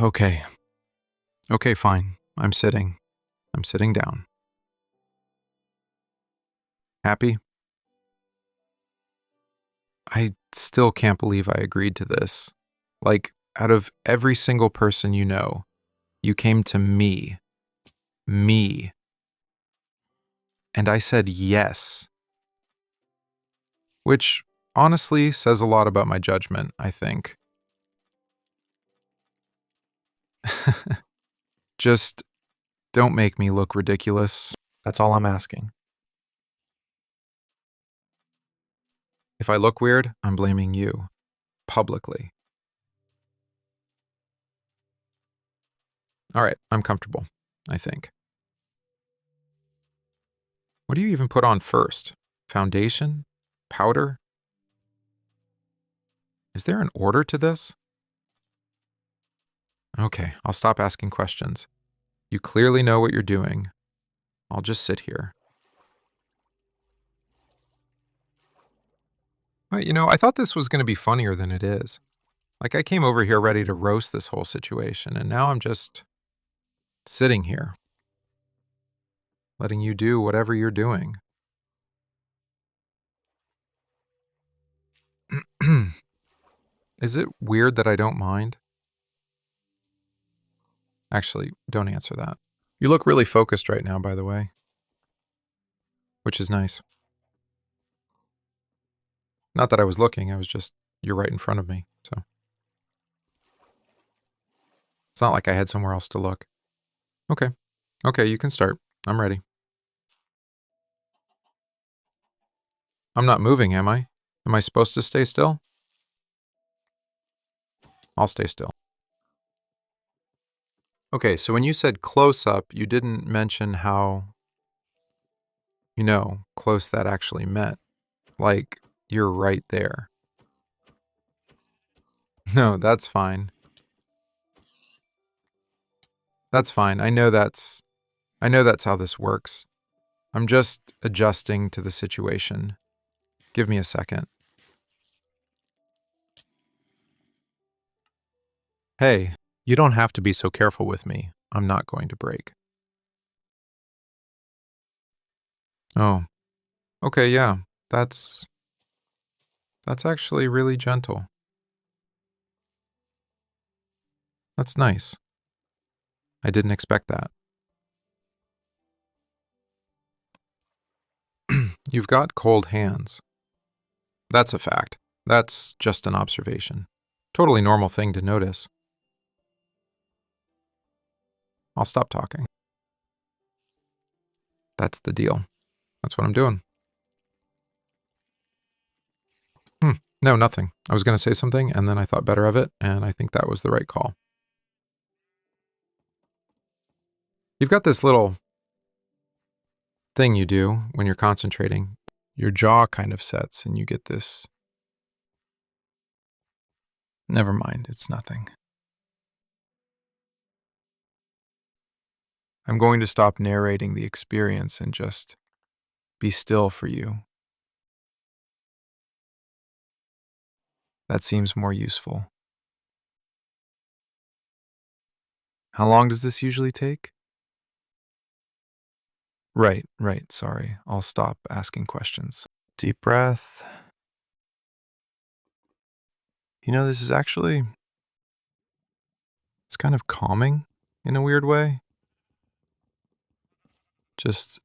Okay. Okay, fine. I'm sitting. I'm sitting down. Happy? I still can't believe I agreed to this. Like, out of every single person you know, you came to me. Me. And I said yes. Which honestly says a lot about my judgment, I think. Just don't make me look ridiculous. That's all I'm asking. If I look weird, I'm blaming you. Publicly. All right, I'm comfortable, I think. What do you even put on first? Foundation? Powder? Is there an order to this? Okay, I'll stop asking questions. You clearly know what you're doing. I'll just sit here. I thought this was going to be funnier than it is. Like, I came over here ready to roast this whole situation, and now I'm just sitting here, letting you do whatever you're doing. Is it weird that I don't mind? Actually, don't answer that. You look really focused right now, by the way, which is nice. Not that I was looking, you're right in front of me, so. It's not like I had somewhere else to look. Okay. Okay, you can start. I'm ready. I'm not moving, am I? Am I supposed to stay still? I'll stay still. Okay, so when you said close up, you didn't mention how, close that actually meant. Like, you're right there. No, that's fine. That's fine. I know that's how this works. I'm just adjusting to the situation. Give me a second. Hey, you don't have to be so careful with me. I'm not going to break. Oh, okay, yeah. That's actually really gentle. That's nice. I didn't expect that. You've got cold hands. That's a fact. That's just an observation. Totally normal thing to notice. I'll stop talking. That's the deal. That's what I'm doing. No, nothing. I was going to say something, and then I thought better of it, and I think that was the right call. You've got this little thing you do when you're concentrating. Your jaw kind of sets, and you get this. Never mind, it's nothing. I'm going to stop narrating the experience and just be still for you. That seems more useful. How long does this usually take? Right, sorry. I'll stop asking questions. Deep breath. This is actually, it's kind of calming in a weird way. Just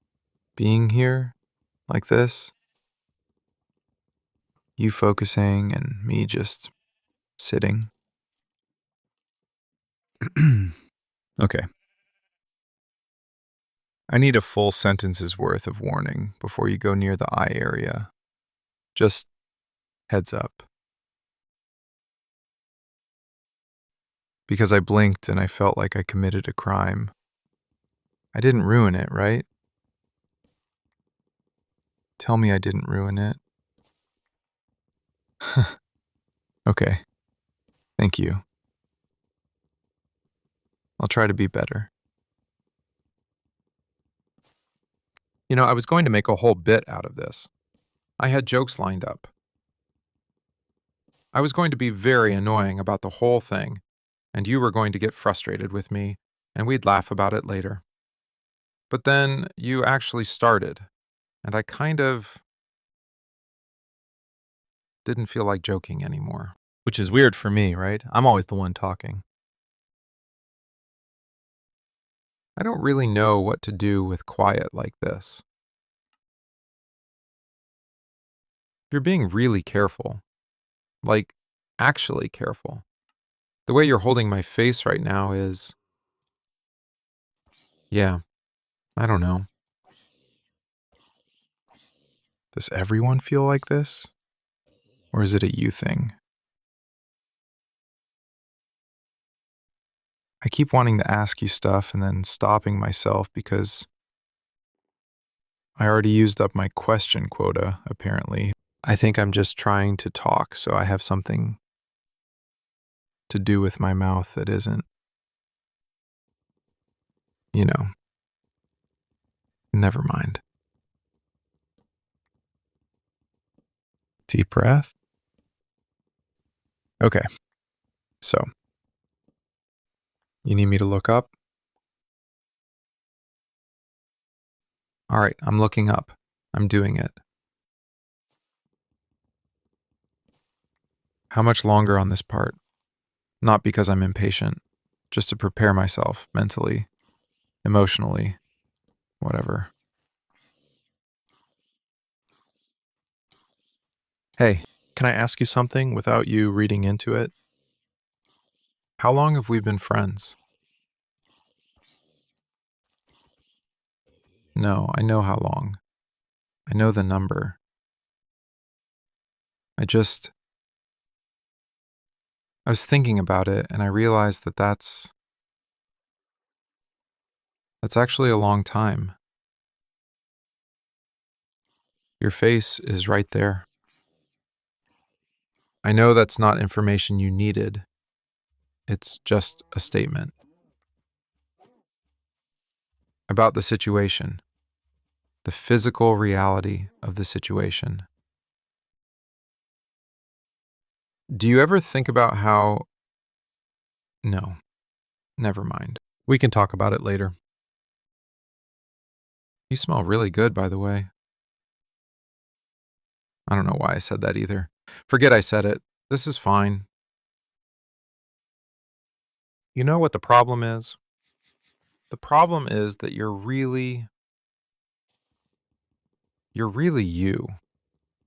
being here like this. You focusing and me just sitting. Okay. I need a full sentence's worth of warning before you go near the eye area. Just heads up. Because I blinked and I felt like I committed a crime. I didn't ruin it, right? Tell me I didn't ruin it. Okay. Thank you. I'll try to be better. I was going to make a whole bit out of this. I had jokes lined up. I was going to be very annoying about the whole thing. and you were going to get frustrated with me, and we'd laugh about it later. But then you actually started, and I kind of didn't feel like joking anymore. Which is weird for me, right? I'm always the one talking. I don't really know what to do with quiet like this. You're being really careful. Like, actually careful. The way you're holding my face right now is, yeah, I don't know. Does everyone feel like this? Or is it a you thing? I keep wanting to ask you stuff and then stopping myself because I already used up my question quota, apparently. I think I'm just trying to talk so I have something to do with my mouth that isn't, you know, never mind. Deep breath. Okay, so you need me to look up? All right, I'm looking up. I'm doing it. How much longer on this part? Not because I'm impatient, just to prepare myself mentally, emotionally, whatever. Hey, can I ask you something without you reading into it? How long have we been friends? No, I know how long. I know the number. I was thinking about it and I realized that that's actually a long time. Your face is right there. I know that's not information you needed. It's just a statement about the situation, the physical reality of the situation. Do you ever think about how... No, never mind. We can talk about it later. You smell really good, by the way. I don't know why I said that either. Forget I said it. This is fine. You know what the problem is? The problem is that you're really you.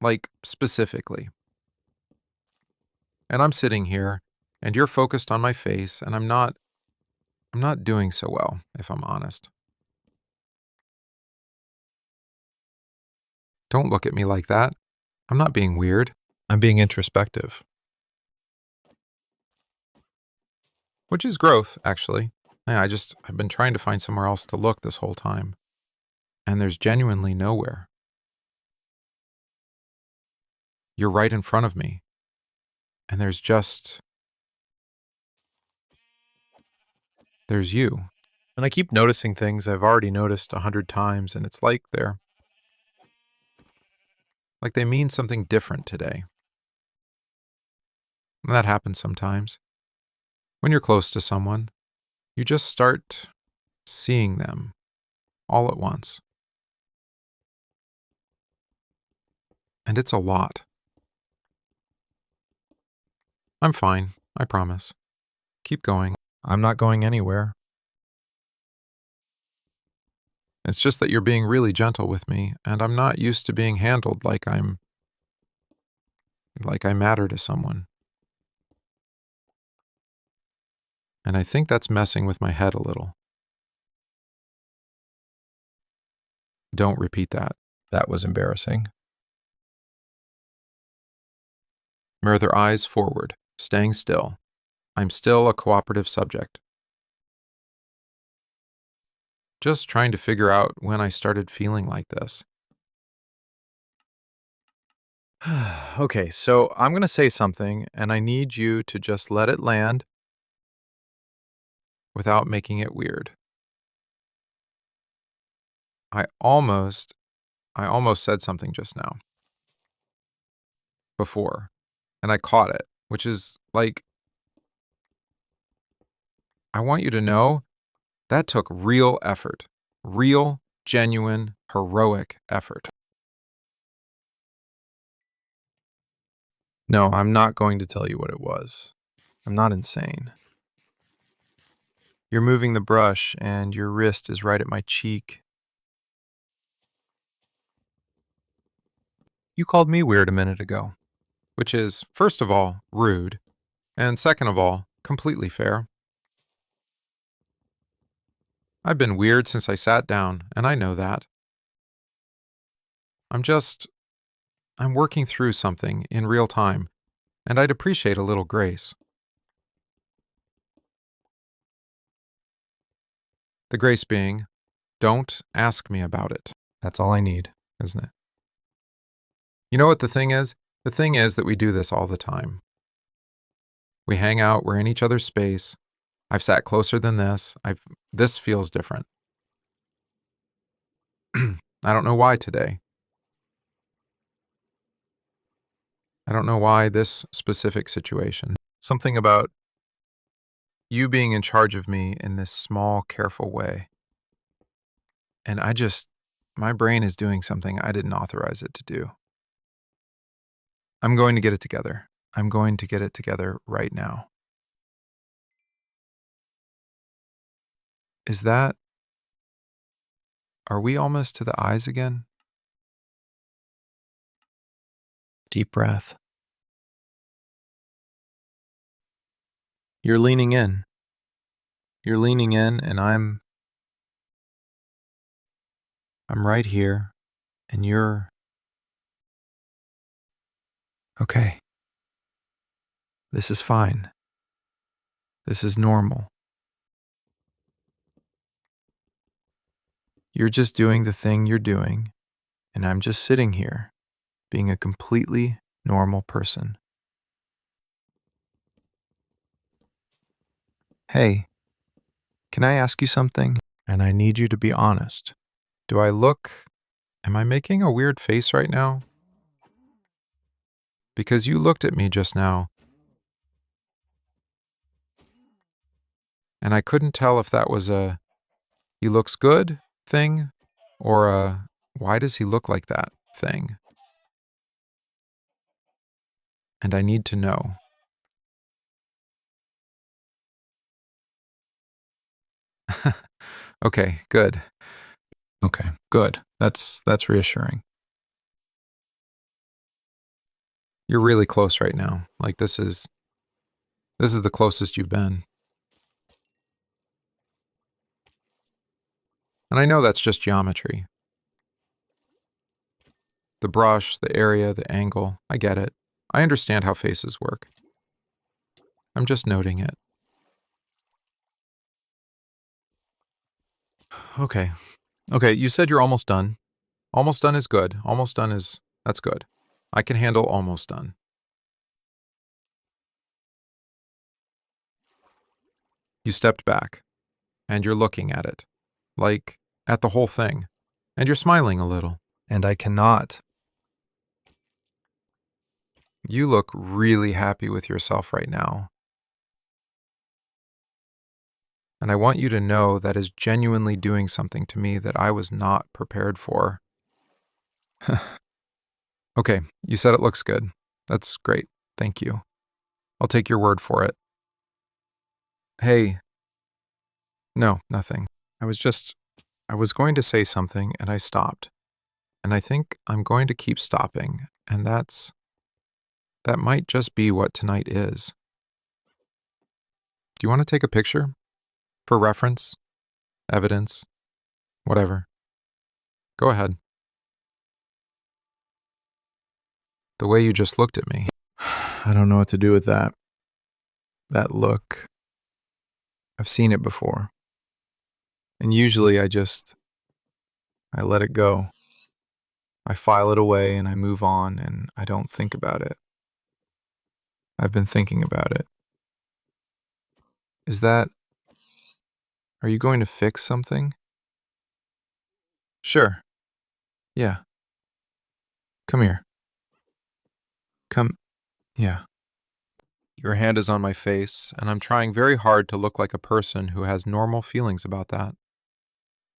Like, specifically. And I'm sitting here, and you're focused on my face, and I'm not doing so well, if I'm honest. Don't look at me like that. I'm not being weird. I'm being introspective. Which is growth, actually. Yeah, I've been trying to find somewhere else to look this whole time. And there's genuinely nowhere. You're right in front of me. And there's you. And I keep noticing things I've already noticed 100 times, and it's like they mean something different today. And that happens sometimes. When you're close to someone, you just start seeing them all at once. And it's a lot. I'm fine, I promise. Keep going. I'm not going anywhere. It's just that you're being really gentle with me, and I'm not used to being handled like I matter to someone. And I think that's messing with my head a little. Don't repeat that. That was embarrassing. Mirror their eyes forward, staying still. I'm still a cooperative subject. Just trying to figure out when I started feeling like this. Okay, so I'm going to say something, and I need you to just let it land without making it weird. I almost said something just now. Before. And I caught it, which is like, I want you to know that took real effort. Real, genuine, heroic effort. No, I'm not going to tell you what it was. I'm not insane. You're moving the brush, and your wrist is right at my cheek. You called me weird a minute ago. Which is, first of all, rude, and second of all, completely fair. I've been weird since I sat down, and I know that. I'm working through something in real time, and I'd appreciate a little grace. The grace being, don't ask me about it. That's all I need, isn't it? You know what the thing is? The thing is that we do this all the time. We hang out, we're in each other's space. I've sat closer than this. This feels different. I don't know why today. I don't know why this specific situation. Something about you being in charge of me in this small, careful way. And my brain is doing something I didn't authorize it to do. I'm going to get it together. I'm going to get it together right now. Are we almost to the eyes again? Deep breath. You're leaning in. You're leaning in, and I'm right here, and you're okay. This is fine. This is normal. You're just doing the thing you're doing, and I'm just sitting here, being a completely normal person. Hey, can I ask you something? And I need you to be honest. Am I making a weird face right now? Because you looked at me just now, and I couldn't tell if that was a "he looks good" thing or a "why does he look like that" thing. And I need to know. Okay, good. Okay, good. That's reassuring. You're really close right now. Like this is the closest you've been. And I know that's just geometry. The brush, the area, the angle, I get it. I understand how faces work. I'm just noting it. Okay. Okay, you said you're almost done. Almost done is good. That's good. I can handle almost done. You stepped back, and you're looking at it, like at the whole thing, and you're smiling a little. And I cannot. You look really happy with yourself right now. And I want you to know that is genuinely doing something to me that I was not prepared for. Okay, you said it looks good. That's great. Thank you. I'll take your word for it. Hey. No, nothing. I was going to say something and I stopped. And I think I'm going to keep stopping. And that might just be what tonight is. Do you want to take a picture? For reference? Evidence? Whatever. Go ahead. The way you just looked at me. I don't know what to do with that. That look. I've seen it before. And usually I let it go. I file it away and I move on and I don't think about it. I've been thinking about it. Are you going to fix something? Sure. Yeah. Come here. Yeah. Your hand is on my face, and I'm trying very hard to look like a person who has normal feelings about that.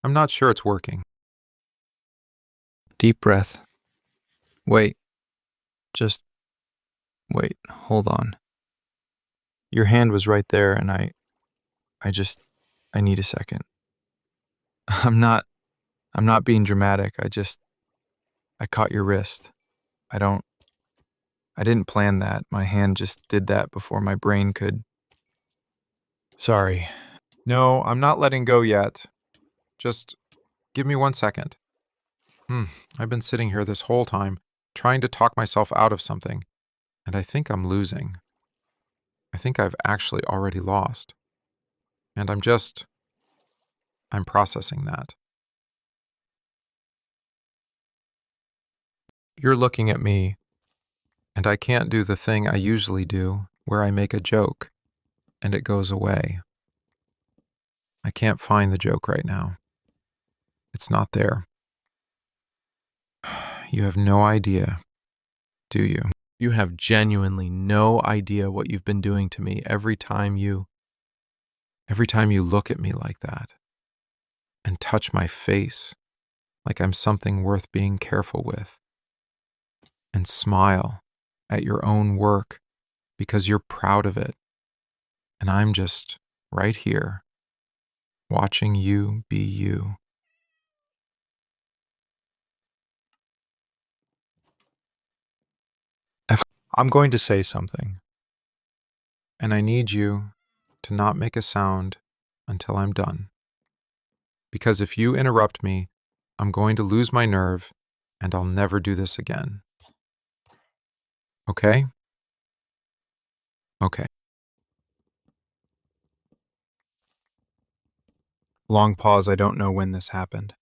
I'm not sure it's working. Deep breath. Wait. Just wait. Hold on. Your hand was right there, and I need a second. I'm not being dramatic. I caught your wrist. I don't, I didn't plan that. My hand just did that before my brain could. Sorry. No, I'm not letting go yet. Just give me 1 second. I've been sitting here this whole time, trying to talk myself out of something, and I think I'm losing. I think I've actually already lost. And I'm processing that. You're looking at me, and I can't do the thing I usually do, where I make a joke, and it goes away. I can't find the joke right now. It's not there. You have no idea, do you? You have genuinely no idea what you've been doing to me every time you look at me like that and touch my face like I'm something worth being careful with, and smile at your own work because you're proud of it. And I'm just right here watching you be you. I'm going to say something, and I need you to not make a sound until I'm done. Because if you interrupt me, I'm going to lose my nerve and I'll never do this again. Okay? Okay. Long pause. I don't know when this happened.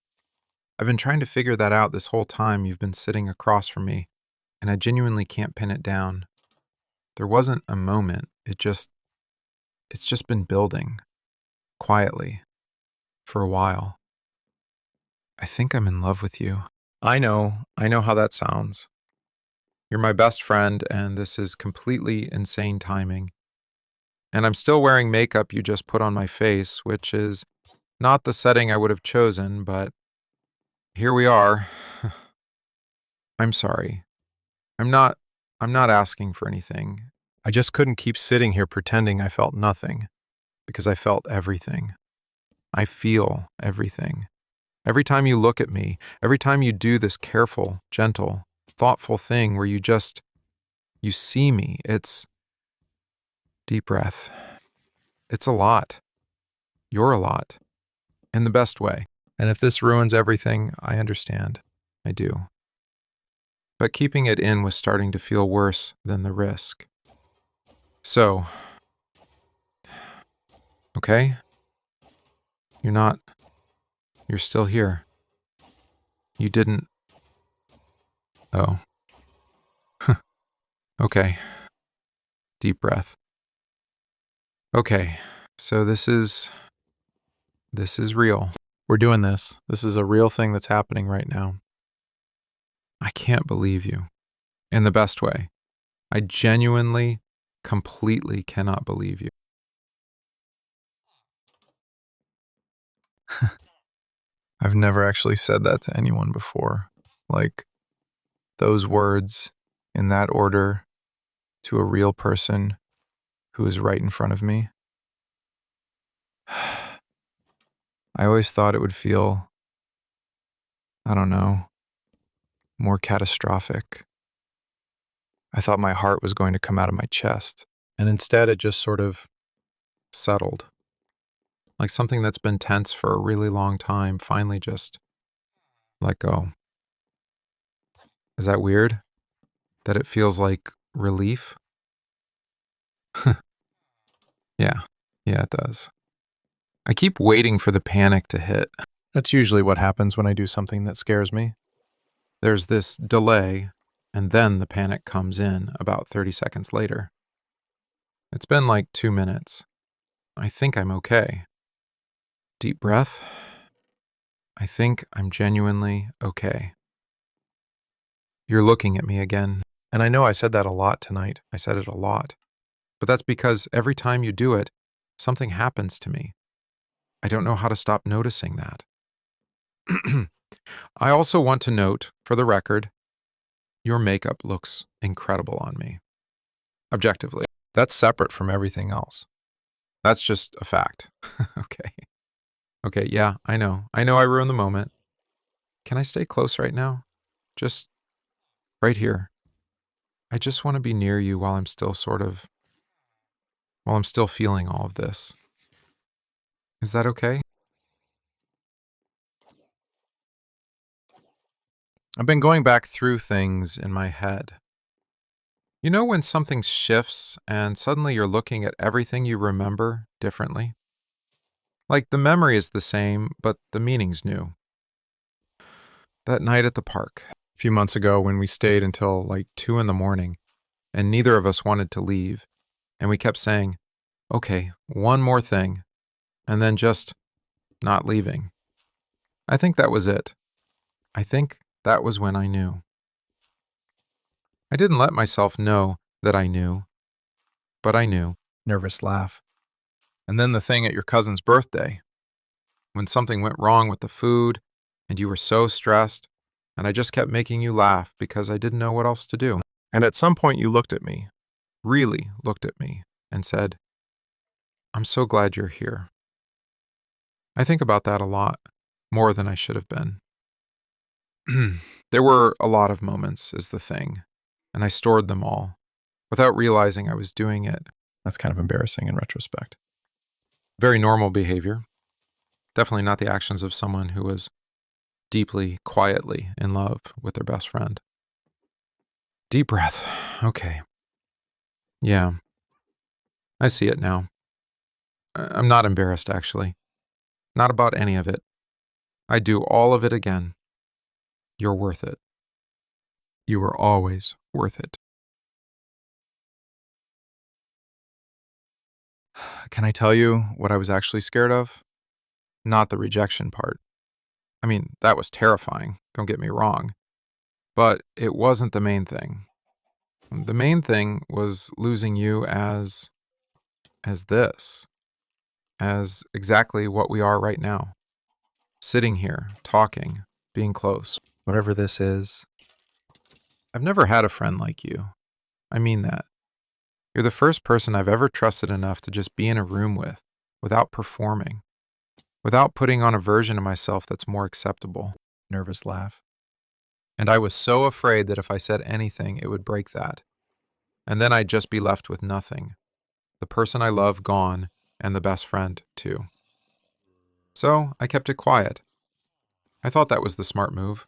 I've been trying to figure that out this whole time you've been sitting across from me, and I genuinely can't pin it down. There wasn't a moment. It's just been building, quietly, for a while. I think I'm in love with you. I know how that sounds. You're my best friend, and this is completely insane timing. And I'm still wearing makeup you just put on my face, which is not the setting I would have chosen, but here we are. I'm sorry. I'm not asking for anything. I just couldn't keep sitting here pretending I felt nothing, because I felt everything. I feel everything. Every time you look at me, every time you do this careful, gentle, thoughtful thing where you see me, it's deep breath. It's a lot. You're a lot. In the best way. And if this ruins everything, I understand. I do. But keeping it in was starting to feel worse than the risk. So, okay? You're still here. You didn't. Oh. Okay. Deep breath. Okay. So this is real. We're doing this. This is a real thing that's happening right now. I can't believe you. In the best way. I genuinely, completely cannot believe you. I've never actually said that to anyone before. Like, those words in that order to a real person who is right in front of me. I always thought it would feel, I don't know, more catastrophic. I thought my heart was going to come out of my chest, and instead it just sort of settled. Like something that's been tense for a really long time finally just let go. Is that weird? That it feels like relief? Yeah, it does. I keep waiting for the panic to hit. That's usually what happens when I do something that scares me. There's this delay, and then the panic comes in about 30 seconds later. It's been like 2 minutes. I think I'm okay. Deep breath. I think I'm genuinely okay. You're looking at me again. And I know I said that a lot tonight. I said it a lot. But that's because every time you do it, something happens to me. I don't know how to stop noticing that. I also want to note, for the record, your makeup looks incredible on me. Objectively. That's separate from everything else. That's just a fact. Okay. Okay, yeah, I know. I know I ruined the moment. Can I stay close right now? Just right here. I just want to be near you while I'm still feeling all of this. Is that okay? I've been going back through things in my head. You know when something shifts and suddenly you're looking at everything you remember differently? Like the memory is the same, but the meaning's new. That night at the park, a few months ago when we stayed until like 2 in the morning and neither of us wanted to leave, and we kept saying, okay, one more thing, and then just not leaving. I think that was it. I think that was when I knew. I didn't let myself know that I knew, but I knew. Nervous laugh. And then the thing at your cousin's birthday, when something went wrong with the food and you were so stressed, and I just kept making you laugh because I didn't know what else to do. And at some point you looked at me, really looked at me, and said, I'm so glad you're here. I think about that a lot, more than I should have been. There were a lot of moments, is the thing, and I stored them all, without realizing I was doing it. That's kind of embarrassing in retrospect. Very normal behavior. Definitely not the actions of someone who was deeply, quietly in love with their best friend. Deep breath. Okay. Yeah. I see it now. I'm not embarrassed, actually. Not about any of it. I'd do all of it again. You're worth it. You were always worth it. Can I tell you what I was actually scared of? Not the rejection part. I mean, that was terrifying, don't get me wrong. But it wasn't the main thing. The main thing was losing you as this, as exactly what we are right now. Sitting here, talking, being close. Whatever this is. I've never had a friend like you. I mean that. You're the first person I've ever trusted enough to just be in a room with, without performing, without putting on a version of myself that's more acceptable. Nervous laugh. And I was so afraid that if I said anything, it would break that. And then I'd just be left with nothing. The person I love gone, and the best friend, too. So I kept it quiet. I thought that was the smart move.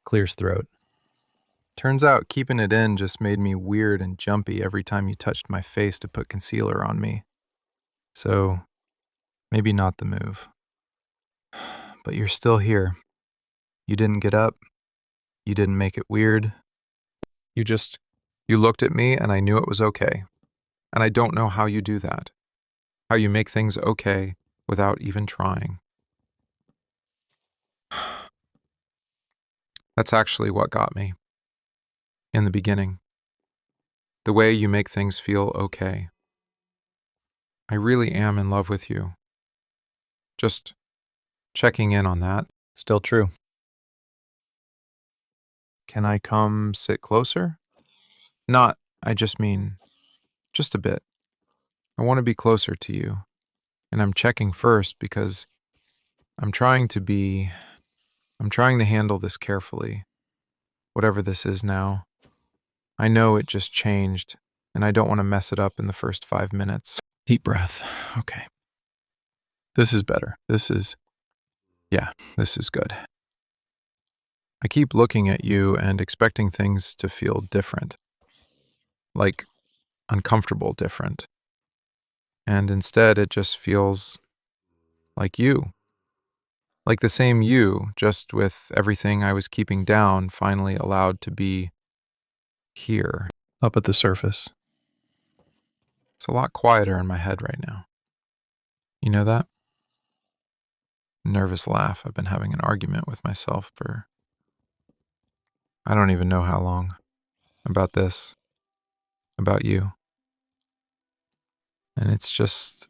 Clears throat. Turns out keeping it in just made me weird and jumpy every time you touched my face to put concealer on me. So, maybe not the move. But you're still here. You didn't get up. You didn't make it weird. You looked at me and I knew it was okay. And I don't know how you do that. How you make things okay without even trying. That's actually what got me. In the beginning. The way you make things feel okay. I really am in love with you. Just checking in on that. Still true. Can I come sit closer? Not, I just mean, just a bit. I want to be closer to you. And I'm checking first because I'm trying to handle this carefully. Whatever this is now. I know it just changed, and I don't want to mess it up in the first 5 minutes. Deep breath. Okay. This is better. This is good. I keep looking at you and expecting things to feel different. Like uncomfortable different. And instead it just feels like you. Like the same you, just with everything I was keeping down finally allowed to be here. Up at the surface. It's a lot quieter in my head right now. You know that? Nervous laugh. I've been having an argument with myself for I don't even know how long. About this. About you. and it's just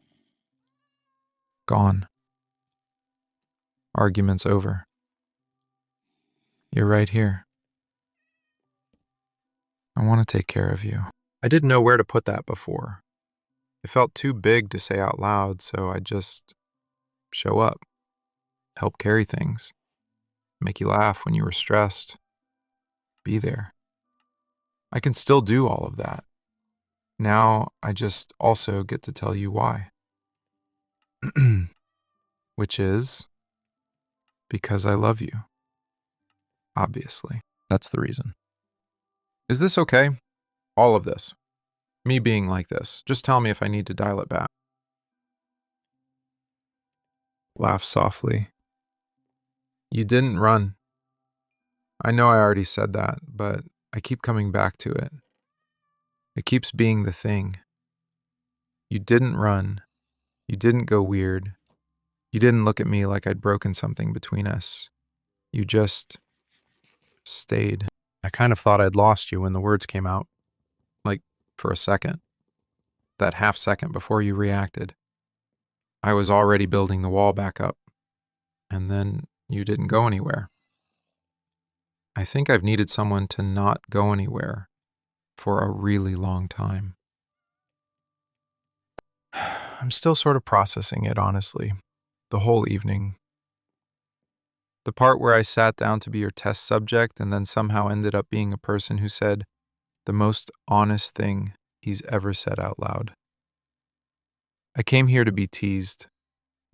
gone. Argument's over. You're right here. I want to take care of you. I didn't know where to put that before. It felt too big to say out loud, so I just show up, help carry things, make you laugh when you were stressed, be there. I can still do all of that. Now I just also get to tell you why. Which is because I love you. Obviously. That's the reason. Is this okay? All of this. Me being like this. Just tell me if I need to dial it back. Laugh softly. You didn't run. I know I already said that, but I keep coming back to it. It keeps being the thing. You didn't run. You didn't go weird. You didn't look at me like I'd broken something between us. You just stayed. I kind of thought I'd lost you when the words came out. Like, for a second. That half second before you reacted. I was already building the wall back up. And then you didn't go anywhere. I think I've needed someone to not go anywhere for a really long time. I'm still sort of processing it, honestly. The whole evening. The part where I sat down to be your test subject and then somehow ended up being a person who said the most honest thing he's ever said out loud. I came here to be teased.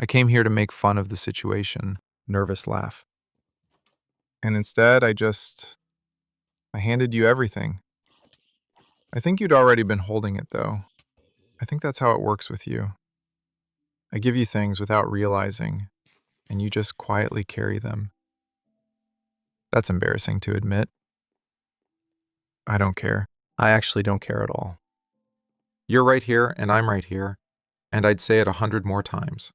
I came here to make fun of the situation. Nervous laugh. And instead, I handed you everything. I think you'd already been holding it, though. I think that's how it works with you. I give you things without realizing, and you just quietly carry them. That's embarrassing to admit. I don't care. I actually don't care at all. You're right here, and I'm right here, and I'd say it 100 more times.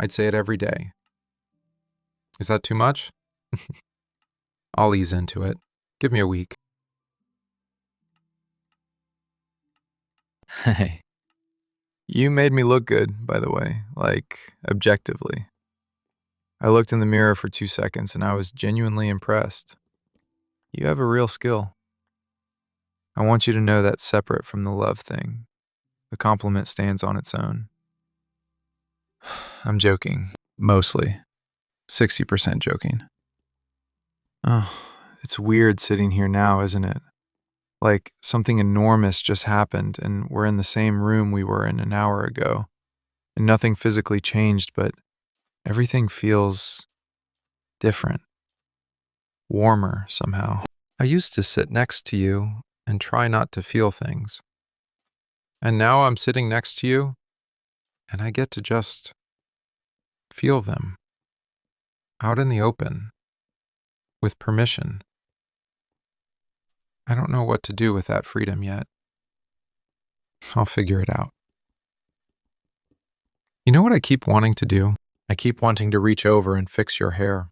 I'd say it every day. Is that too much? I'll ease into it. Give me a week. Hey. You made me look good, by the way, like, objectively. I looked in the mirror for 2 seconds and I was genuinely impressed. You have a real skill. I want you to know that's separate from the love thing. The compliment stands on its own. I'm joking. Mostly. 60% joking. Oh, it's weird sitting here now, isn't it? Like something enormous just happened and we're in the same room we were in an hour ago. And nothing physically changed, but everything feels different. Warmer somehow. I used to sit next to you and try not to feel things. And now I'm sitting next to you and I get to just feel them. Out in the open. With permission. I don't know what to do with that freedom yet. I'll figure it out. You know what I keep wanting to do? I keep wanting to reach over and fix your hair.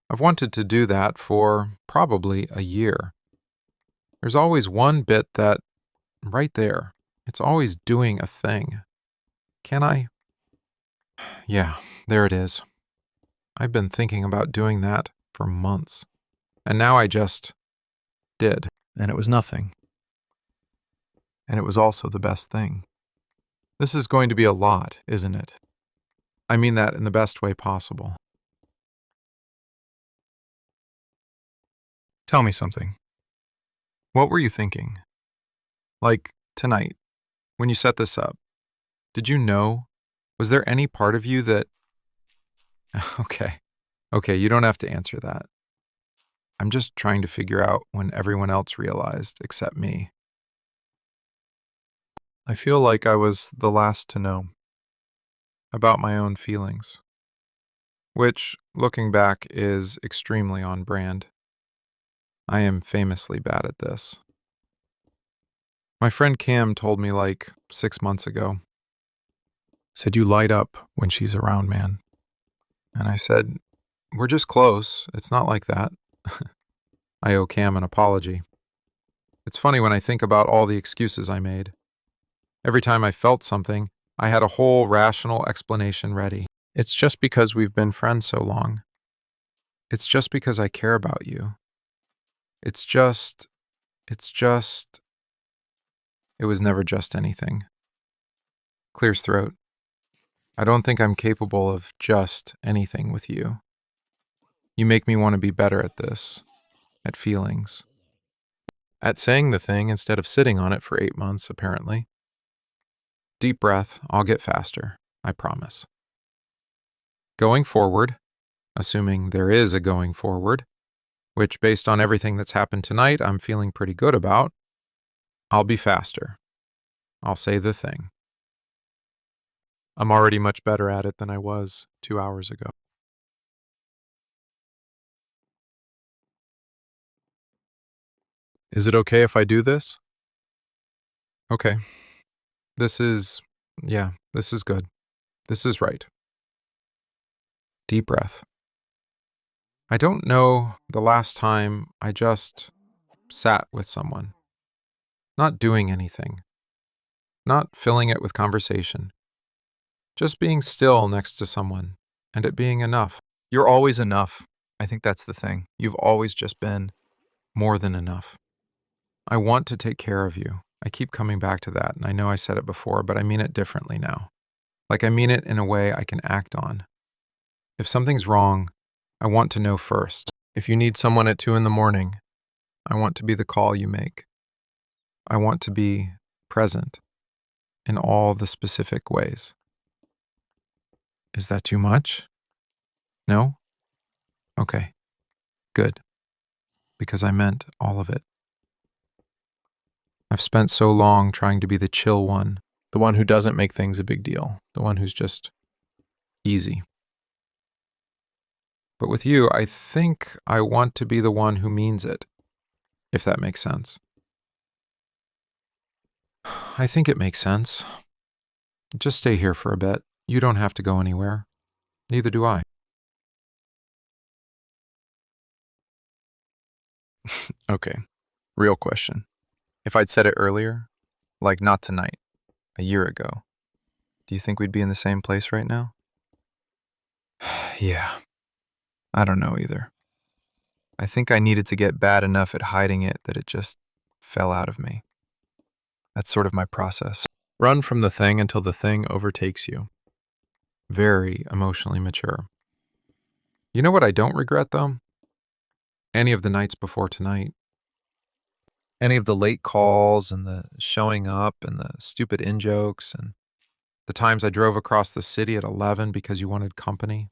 I've wanted to do that for probably a year. There's always one bit that, right there, it's always doing a thing. Can I? Yeah, there it is. I've been thinking about doing that for months. And now I just did. And it was nothing. And it was also the best thing. This is going to be a lot, isn't it? I mean that in the best way possible. Tell me something. What were you thinking? Like, tonight, when you set this up, did you know? Was there any part of you that... Okay, you don't have to answer that. I'm just trying to figure out when everyone else realized, except me. I feel like I was the last to know. About my own feelings. Which, looking back, is extremely on brand. I am famously bad at this. My friend Cam told me like 6 months ago. Said you light up when she's around, man. And I said, we're just close. It's not like that. I owe Cam an apology. It's funny when I think about all the excuses I made. Every time I felt something, I had a whole rational explanation ready. It's just because we've been friends so long. It's just because I care about you. It's just. It was never just anything. Clears throat. I don't think I'm capable of just anything with you. You make me want to be better at this, at feelings, at saying the thing instead of sitting on it for 8 months, apparently. Deep breath, I'll get faster, I promise. Going forward, assuming there is a going forward, which based on everything that's happened tonight, I'm feeling pretty good about, I'll be faster. I'll say the thing. I'm already much better at it than I was 2 hours ago. Is it okay if I do this? Okay. This is good. This is right. Deep breath. I don't know the last time I just sat with someone, not doing anything, not filling it with conversation, just being still next to someone and it being enough. You're always enough. I think that's the thing. You've always just been. More than enough. I want to take care of you. I keep coming back to that, and I know I said it before, but I mean it differently now. Like I mean it in a way I can act on. If something's wrong, I want to know first. If you need someone at 2 a.m, I want to be the call you make. I want to be present in all the specific ways. Is that too much? No? Okay. Good. Because I meant all of it. I've spent so long trying to be the chill one, the one who doesn't make things a big deal, the one who's just easy. But with you, I think I want to be the one who means it, if that makes sense. I think it makes sense. Just stay here for a bit. You don't have to go anywhere. Neither do I. Okay, real question. If I'd said it earlier, like not tonight, a year ago, do you think we'd be in the same place right now? Yeah, I don't know either. I think I needed to get bad enough at hiding it that it just fell out of me. That's sort of my process. Run from the thing until the thing overtakes you. Very emotionally mature. You know what I don't regret, though? Any of the nights before tonight. Any of the late calls and the showing up and the stupid in-jokes and the times I drove across the city at 11 because you wanted company.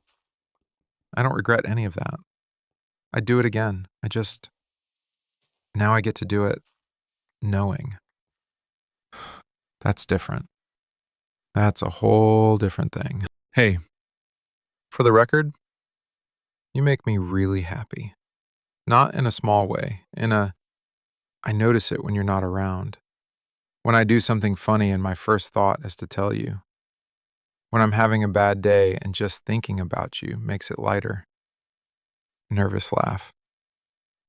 I don't regret any of that. I'd do it again. Now I get to do it knowing. That's different. That's a whole different thing. Hey, for the record, you make me really happy. Not in a small way, I notice it when you're not around. When I do something funny and my first thought is to tell you. When I'm having a bad day and just thinking about you makes it lighter. Nervous laugh.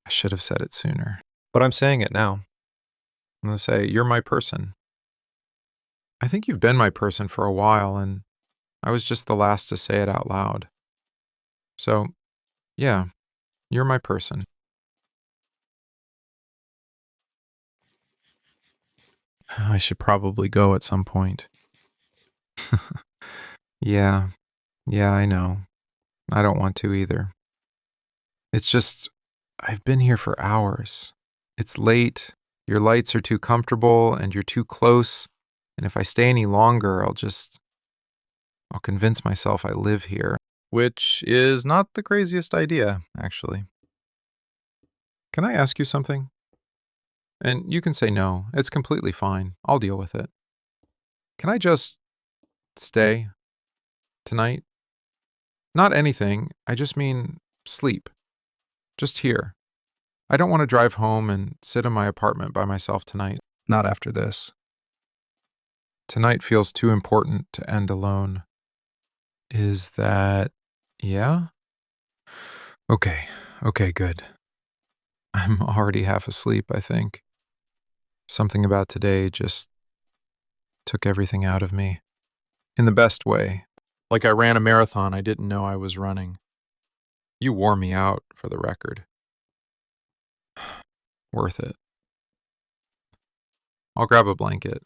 I should have said it sooner. But I'm saying it now. I'm going to say, you're my person. I think you've been my person for a while, and I was just the last to say it out loud. So, yeah, you're my person. I should probably go at some point. Yeah, I know. I don't want to either. It's just, I've been here for hours. It's late, your lights are too comfortable, and you're too close, and if I stay any longer, I'll convince myself I live here. Which is not the craziest idea, actually. Can I ask you something? And you can say no, it's completely fine. I'll deal with it. Can I just stay tonight? Not anything, I just mean sleep. Just here. I don't want to drive home and sit in my apartment by myself tonight. Not after this. Tonight feels too important to end alone. Is that, yeah? Okay, good. I'm already half asleep, I think. Something about today just Took everything out of me. In the best way. Like I ran a marathon I didn't know I was running. You wore me out, for the record. Worth it. I'll grab a blanket.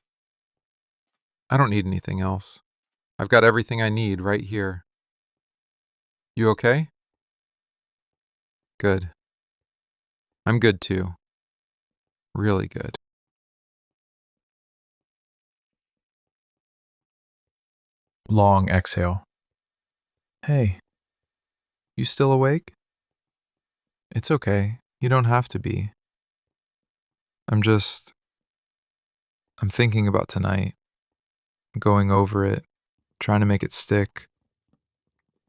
I don't need anything else. I've got everything I need right here. You okay? Good. I'm good too. Really good. Long exhale. Hey, you still awake? It's okay. You don't have to be. I'm thinking about tonight, going over it, trying to make it stick.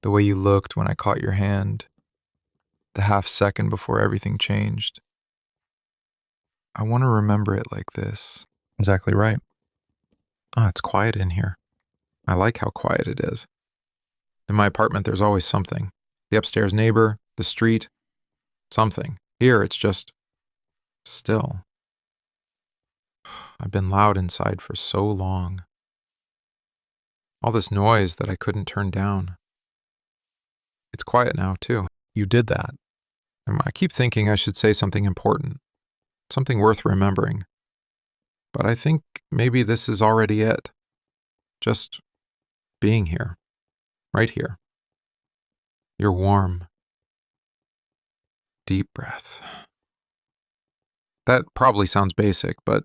The way you looked when I caught your hand, the half second before everything changed. I want to remember it like this. Exactly right. Ah, it's quiet in here. I like how quiet it is. In my apartment, there's always something. The upstairs neighbor, the street, something. Here, it's just still. I've been loud inside for so long. All this noise that I couldn't turn down. It's quiet now, too. You did that. And I keep thinking I should say something important, something worth remembering. But I think maybe this is already it. Just being here, right here. You're warm. Deep breath. That probably sounds basic, but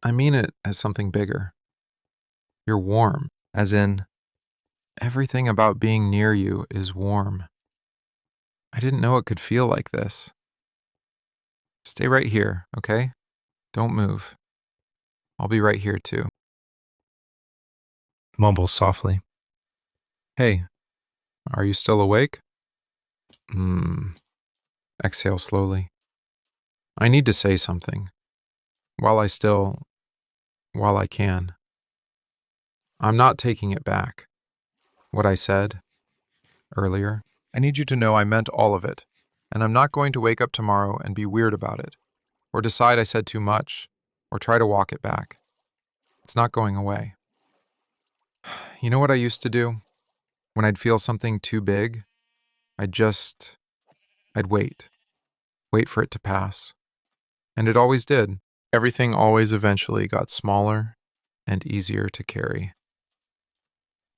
I mean it as something bigger. You're warm, as in, everything about being near you is warm. I didn't know it could feel like this. Stay right here, okay? Don't move. I'll be right here too. Mumbles softly. Hey, are you still awake? Exhale slowly. I need to say something. While I can. I'm not taking it back. What I said earlier, I need you to know I meant all of it, and I'm not going to wake up tomorrow and be weird about it, or decide I said too much, or try to walk it back. It's not going away. You know what I used to do? When I'd feel something too big, I'd wait for it to pass. And it always did. Everything always eventually got smaller and easier to carry.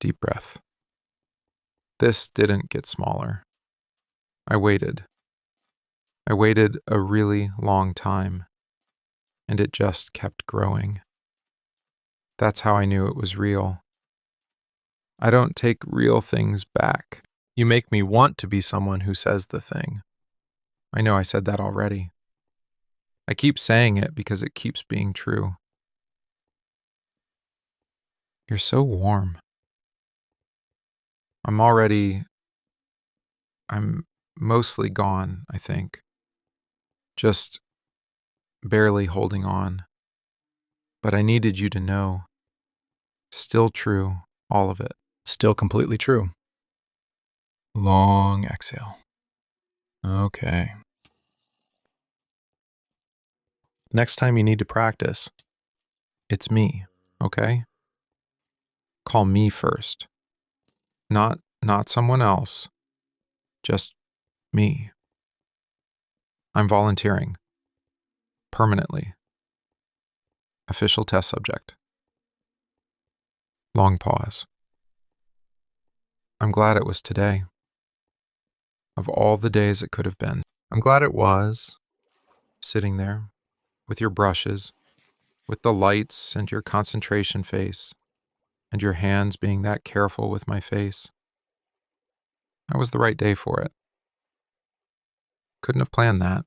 Deep breath. This didn't get smaller. I waited. I waited a really long time, and it just kept growing. That's how I knew it was real. I don't take real things back. You make me want to be someone who says the thing. I know I said that already. I keep saying it because it keeps being true. You're so warm. I'm mostly gone, I think. Just barely holding on. But I needed you to know. Still true, all of it. Still completely true. Long exhale. Okay. Next time you need to practice, it's me, okay? Call me first. Not someone else. Just me. I'm volunteering. Permanently. Official test subject. Long pause. I'm glad it was today. Of all the days it could have been. I'm glad it was. Sitting there, with your brushes, with the lights and your concentration face, and your hands being that careful with my face. That was the right day for it. Couldn't have planned that.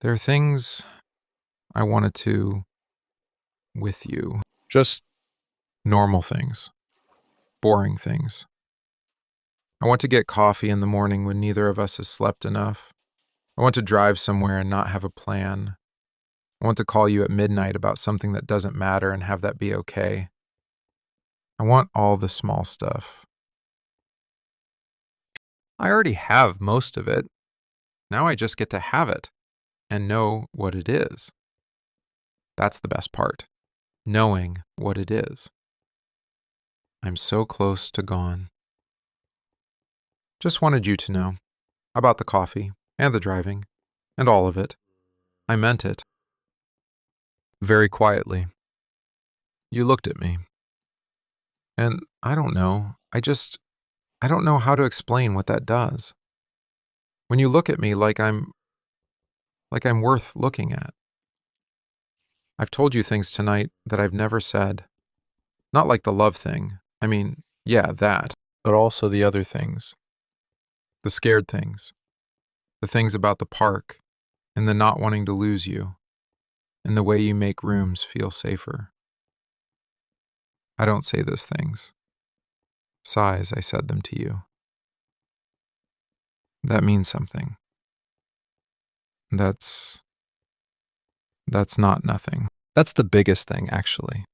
There are things I wanted to with you. Just normal things. Boring things. I want to get coffee in the morning when neither of us has slept enough. I want to drive somewhere and not have a plan. I want to call you at midnight about something that doesn't matter and have that be okay. I want all the small stuff. I already have most of it. Now I just get to have it and know what it is. That's the best part, knowing what it is. I'm so close to gone. Just wanted you to know about the coffee and the driving and all of it. I meant it. Very quietly, you looked at me. And I don't know. I don't know how to explain what that does. When you look at me like I'm worth looking at. I've told you things tonight that I've never said. Not like the love thing. I mean, yeah, that. But also the other things. The scared things. The things about the park and the not wanting to lose you. And the way you make rooms feel safer. I don't say those things. Sighs, I said them to you. That means something. That's not nothing. That's the biggest thing, actually.